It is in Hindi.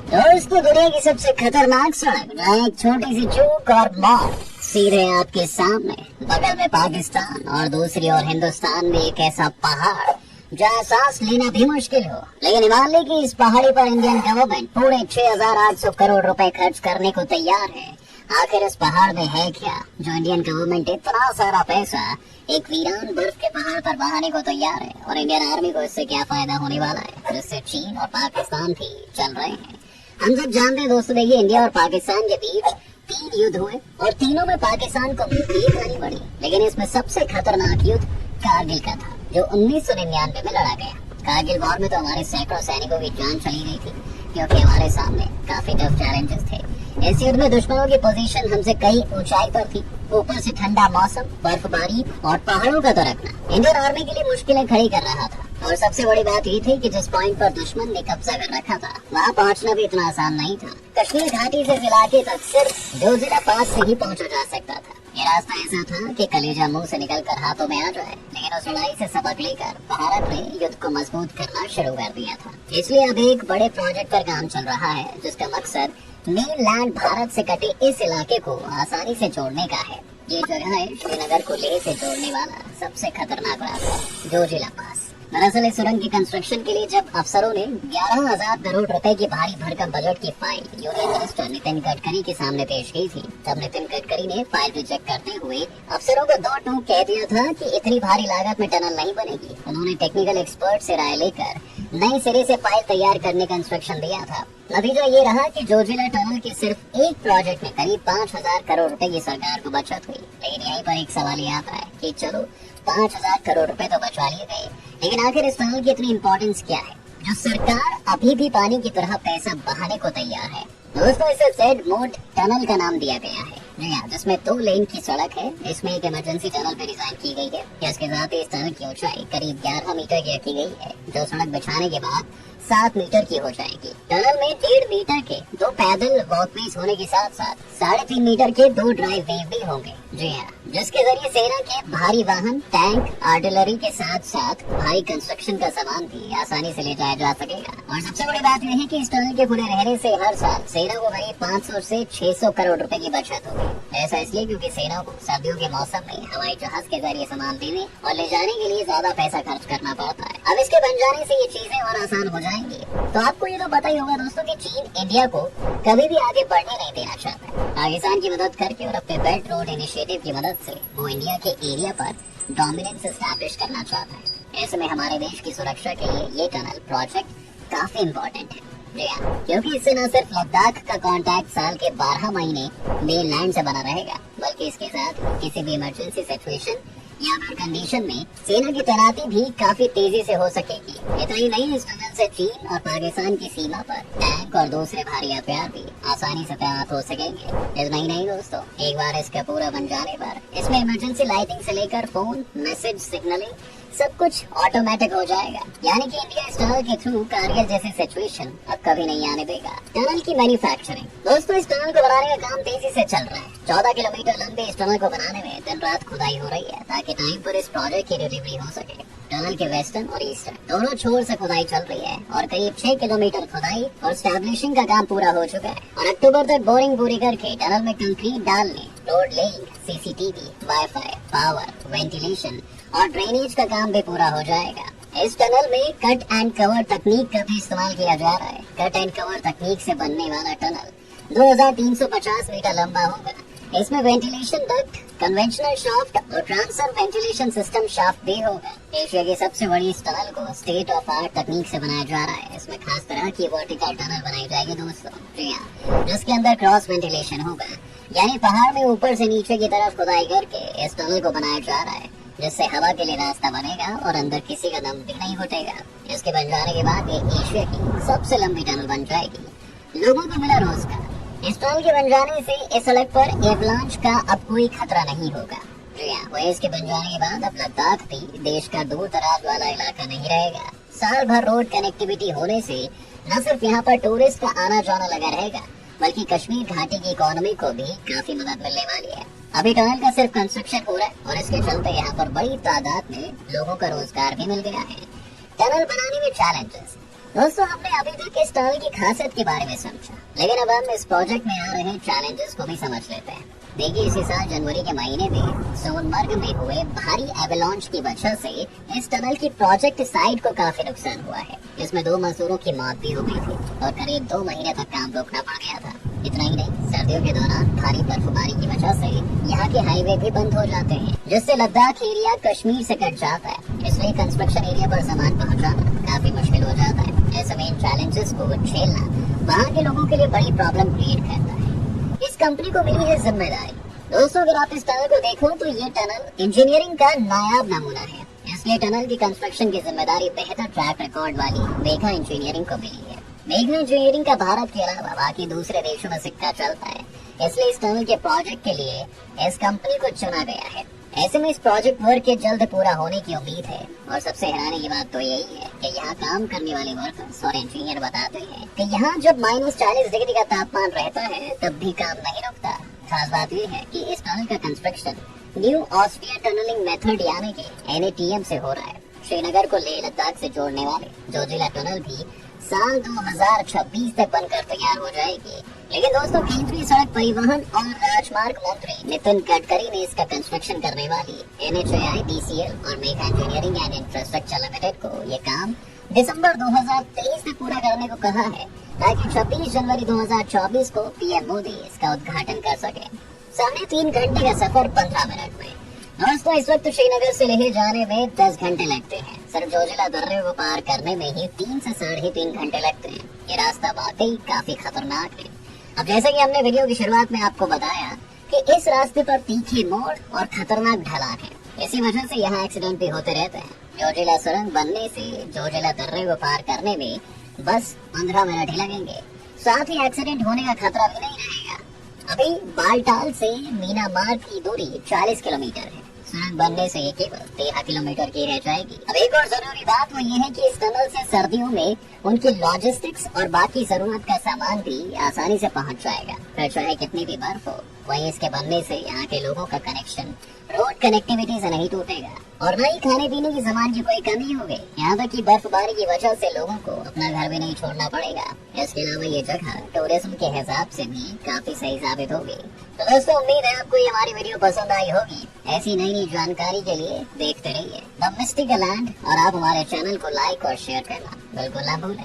दोस्तों, दुनिया की सबसे खतरनाक सड़क जहाँ एक छोटी सी चूक और मौत सीधे आपके सामने। बगल में पाकिस्तान और दूसरी ओर हिंदुस्तान में एक ऐसा पहाड़ जहाँ सांस लेना भी मुश्किल हो। लेकिन हिमालय की इस पहाड़ी पर इंडियन गवर्नमेंट पूरे 6,800 करोड़ रुपए खर्च करने को तैयार है। आखिर इस पहाड़ में है क्या जो इंडियन गवर्नमेंट इतना सारा पैसा एक वीरान बर्फ के पहाड़ पर बहाने को तैयार है, और इंडियन आर्मी को इससे क्या फायदा होने वाला है जिससे चीन और पाकिस्तान भी चल रहे हैं। हम सब जानते हैं दोस्तों, देखिए इंडिया और पाकिस्तान के बीच 3 युद्ध हुए और तीनों में पाकिस्तान को जीत खानी पड़ी। लेकिन इसमें सबसे खतरनाक युद्ध कारगिल का था जो 1999 में लड़ा गया। कारगिल वॉर में तो हमारे सैकड़ों सैनिकों की जान चली गई थी क्योंकि हमारे सामने काफी टफ चैलेंजेस थे। इस युद्ध में दुश्मनों की पोजीशन हमसे कई ऊंचाई पर थी, ऊपर से ठंडा मौसम, बर्फबारी और पहाड़ों का दरकना इंडियन आर्मी के लिए मुश्किलें खड़ी कर रहा था। और सबसे बड़ी बात ये थी कि जिस पॉइंट पर दुश्मन ने कब्जा कर रखा था वहाँ पहुँचना भी इतना आसान नहीं था। कश्मीर घाटी से इस इलाके तक सिर्फ जोजिला पास से ही पहुँचा जा सकता था। ये रास्ता ऐसा था कि कलेजा मुंह से निकलकर हाथों में आ जाए। लेकिन उस लड़ाई से सबक लेकर भारत ने युद्ध को मजबूत करना शुरू कर दिया था। इसलिए अब एक बड़े प्रोजेक्ट पर काम चल रहा है जिसका मकसद मेनलैंड भारत से कटे इस इलाके को आसानी से जोड़ने का है। ये जगह है श्रीनगर को लेह से जोड़ने वाला सबसे खतरनाक रास्ता जोजिला पास। दरअसल इस सुरंग की कंस्ट्रक्शन के लिए जब अफसरों ने 11,000 करोड़ रुपए की भारी भरकम बजट की file union minister Nitin Gadkari के सामने पेश की थी, तब नितिन गडकरी ने फाइल रिजेक्ट करते हुए अफसरों को 2 टूक कह दिया था कि इतनी भारी लागत में टनल नहीं बनेगी। उन्होंने टेक्निकल एक्सपर्ट से राय लेकर नए सिरे से फाइल तैयार करने का इंस्ट्रक्शन दिया था। नतीजा ये रहा कि जोजिला टनल के सिर्फ एक प्रोजेक्ट में करीब 5,000 करोड़ रुपए की सरकार को बचत हुई। लेकिन यहीं पर एक सवाल ये आता है कि चलो 5,000 करोड़ रुपए तो बचवा लिए गए, लेकिन आखिर इस टनल की इतनी इम्पोर्टेंस क्या है जो सरकार अभी भी पानी की तरह पैसा बहाने को तैयार है। दोस्तों, इसे जेड मोड टनल का नाम दिया गया है, जिसमें 2 लेन की सड़क है। इसमें एक इमरजेंसी टनल पे डिजाइन की गई है। इसके साथ ही इस टनल की ऊंचाई करीब 11 मीटर की रखी गई है जो सड़क बिछाने के बाद 7 मीटर की हो जाएगी। टनल में 1.5 मीटर के 2 पैदल वॉकवेज होने के साथ साथ 3.5 मीटर के 2 ड्राइव वे भी होंगे। जी हाँ, जिसके जरिए सेना के भारी वाहन, टैंक, आर्टिलरी के साथ साथ भारी कंस्ट्रक्शन का सामान भी आसानी से ले जाया जा सकेगा। और सबसे बड़ी बात यह है कि इस टनल के खुले रहने से हर साल सेना को करीब 500 से 600 करोड़ रुपए की बचत होगी। ऐसा इसलिए क्योंकि सेना को सर्दियों के मौसम में हवाई जहाज के जरिए सामान देने और ले जाने के लिए ज्यादा पैसा खर्च करना पड़ता है। अब इसके बन जाने से ये चीजें और आसान हो जाएंगी। तो आपको ये तो पता ही होगा दोस्तों कि चीन इंडिया को कभी भी आगे बढ़ने नहीं देना चाहता है। पाकिस्तान की मदद करके और अपने बेल्ट रोड इनिशिएटिव की मदद से वो इंडिया के एरिया पर डोमिनेंस एस्टैब्लिश करना चाहता है। ऐसे में हमारे देश की सुरक्षा के लिए ये टनल प्रोजेक्ट काफी इम्पोर्टेंट है। क्योंकि इससे न सिर्फ लद्दाख का कांटेक्ट साल के 12 महीने मेनलैंड से बना रहेगा, बल्कि इसके साथ किसी भी इमरजेंसी सिचुएशन या फिर कंडीशन में सेना की तैनाती भी काफी तेजी से हो सकेगी। इतना ही नहीं, इस टनल से चीन और पाकिस्तान की सीमा पर टैंक और दूसरे भारी हथियार भी आसानी से तैनात हो सकेंगे। इतना ही नहीं दोस्तों, एक बार इसका पूरा बन जाने पर इसमें इमरजेंसी लाइटिंग से लेकर फोन, मैसेज, सिग्नलिंग सब कुछ ऑटोमेटिक हो जाएगा। यानी कि इंडिया इस टनल के थ्रू कारगिल जैसी सिचुएशन अब कभी नहीं आने देगा। टनल की मैन्युफैक्चरिंग, दोस्तों इस टनल को बनाने का काम तेजी से चल रहा है। 14 किलोमीटर लंबे इस टनल को बनाने में दिन रात खुदाई हो रही है ताकि टाइम पर इस प्रोजेक्ट की डिलीवरी हो सके। टनल के वेस्टर्न और ईस्टर्न दोनों छोर से खुदाई चल रही है और करीब 6 किलोमीटर खुदाई और स्टैब्लिशिंग का काम पूरा हो चुका है। और अक्टूबर तक बोरिंग पूरी करके टनल में कंक्रीट डालने, road laying, CCTV, wifi, power, ventilation और ड्रेनेज का काम भी पूरा हो जाएगा। इस टनल में कट एंड कवर तकनीक का भी इस्तेमाल किया जा रहा है। कट एंड कवर तकनीक से बनने वाला टनल 2350 मीटर लंबा होगा। इसमें वेंटिलेशन डक्ट, कन्वेंशनल शाफ्ट और ट्रांसफर वेंटिलेशन सिस्टम शाफ्ट भी होगा। एशिया की सबसे बड़ी इस टनल को स्टेट ऑफ आर्ट तकनीक से बनाया जा रहा है। इसमें खास तरह की वर्टिकल टनल बनाई जाएगी दोस्तों, जिसके अंदर क्रॉस वेंटिलेशन होगा, यानी पहाड़ में ऊपर से नीचे की तरफ खुदाई करके इस टनल को बनाया जा रहा है जिससे हवा के लिए रास्ता बनेगा और अंदर किसी का दम भी नहीं घुटेगा। इसके बन जाने के बाद ये एशिया की सबसे लंबी टनल बन जाएगी। लोगों को मिला रोजगार। इस टनल के बन जाने से इस सड़क पर एवलांच का अब कोई खतरा नहीं होगा। इसके बन जाने के बाद अब लद्दाख भी देश का दूर दराज वाला इलाका नहीं रहेगा। साल भर रोड कनेक्टिविटी होने से न सिर्फ यहाँ पर टूरिस्ट का आना जाना लगा रहेगा, बल्कि कश्मीर घाटी की इकोनॉमी को भी काफी मदद मिलने वाली है। अभी टनल का सिर्फ कंस्ट्रक्शन हो रहा है और इसके चलते यहाँ पर बड़ी तादाद में लोगों का रोजगार भी मिल गया है। टनल बनाने में चैलेंजेस, दोस्तों हमने अभी तक इस टनल की खासियत के बारे में समझा, लेकिन अब हम इस प्रोजेक्ट में आ रहे चैलेंजेस को भी समझ लेते हैं। देखिए, इसी साल जनवरी के महीने में सोनमर्ग में हुए भारी एवलांच की वजह से इस टनल की प्रोजेक्ट साइट को काफी नुकसान हुआ है। इसमें 2 मजदूरों की मौत भी हो गई थी और करीब 2 महीने तक काम रोकना पड़ गया था। इतना ही नहीं, सर्दियों के दौरान भारी बर्फबारी की वजह से यहाँ के हाईवे भी बंद हो जाते हैं, जिससे लद्दाख एरिया कश्मीर से कट जाता है। इसलिए कंस्ट्रक्शन एरिया पर सामान पहुँचाना काफी मुश्किल हो जाता है। ऐसे में इन चैलेंजेस को झेलना वहाँ के लोगों के लिए बड़ी प्रॉब्लम क्रिएट करता है। इस कंपनी को मिली है जिम्मेदारी। दोस्तों, अगर आप इस टनल को देखो तो ये टनल इंजीनियरिंग का नायाब नमूना है। इसलिए टनल की कंस्ट्रक्शन की जिम्मेदारी बेहतर ट्रैक रिकॉर्ड वाली मेघा इंजीनियरिंग को मिली है। मेघा इंजीनियरिंग का भारत के अलावा बाकी दूसरे देशों में सिक्का चलता है, इसलिए इस टनल के प्रोजेक्ट के लिए इस कंपनी को चुना गया है। ऐसे में इस प्रोजेक्ट वर्क के जल्द पूरा होने की उम्मीद है। और सबसे हैरानी की बात तो यही है कि यहाँ काम करने वाले वर्कर्स और इंजीनियर बताते हैं कि यहाँ जब -40 डिग्री का तापमान रहता है तब भी काम नहीं रुकता। खास बात यह है कि इस टनल का construction new Austria tunnelling method यानी कि NATM से हो रहा है। श्रीनगर को लेह लद्दाख से जोड़ने वाले जोजिला टनल भी साल 2026 तक बनकर तैयार हो जाएगी। लेकिन दोस्तों, केंद्रीय सड़क परिवहन और राजमार्ग मंत्री नितिन गडकरी ने इसका कंस्ट्रक्शन करने वाली NHAI, DCL और Megha engineering and infrastructure limited को ये काम दिसंबर 2023 तक पूरा करने को कहा है, ताकि 26 जनवरी 2024 को PM मोदी इसका उद्घाटन कर सके। 3.5 घंटे का सफर 15 मिनट में। दोस्तों, इस वक्त श्रीनगर से लेह जाने में 10 घंटे लगते हैं। सिर्फ जोजिला दर्रे को पार करने में ही 3 से 3.5 घंटे लगते हैं। ये रास्ता वाकई काफी खतरनाक है। अब जैसे कि हमने वीडियो की शुरुआत में आपको बताया कि इस रास्ते पर तीखे मोड़ और खतरनाक ढलान है। इसी वजह से यहाँ एक्सीडेंट भी होते रहते हैं। जोजिला सुरंग बनने से जोजिला दर्रे को पार करने में बस 15 मिनट ही लगेंगे। साथ ही एक्सीडेंट होने का खतरा भी नहीं रहेगा। अभी बालटाल से मीना मार्ग की दूरी 40 किलोमीटर है। सुरंग बनने से ये केवल 13 किलोमीटर की रह जाएगी। अब एक और जरूरी बात वो ये है कि इस टनल से सर्दियों में उनकी लॉजिस्टिक्स और बाकी जरूरत का सामान भी आसानी से पहुंच जाएगा। फिर चाहे कितनी भी बर्फ हो, वहीं इसके बनने से यहाँ के लोगों का कनेक्शन रोड कनेक्टिविटी से नहीं टूटेगा और न ही खाने पीने की सामान की कोई कमी होगी। यहाँ तक कि बर्फबारी की वजह से लोगों को अपना घर भी नहीं छोड़ना पड़ेगा। इसके अलावा ये जगह टूरिज्म के हिसाब से भी काफी सही साबित होगी। तो दोस्तों, उम्मीद है आपको ये हमारी वीडियो पसंद आई होगी। ऐसी नई नई जानकारी के लिए देखते रहिए द मिस्टिकल लैंड और आप हमारे चैनल को लाइक और शेयर करना बिल्कुल ना भूलें।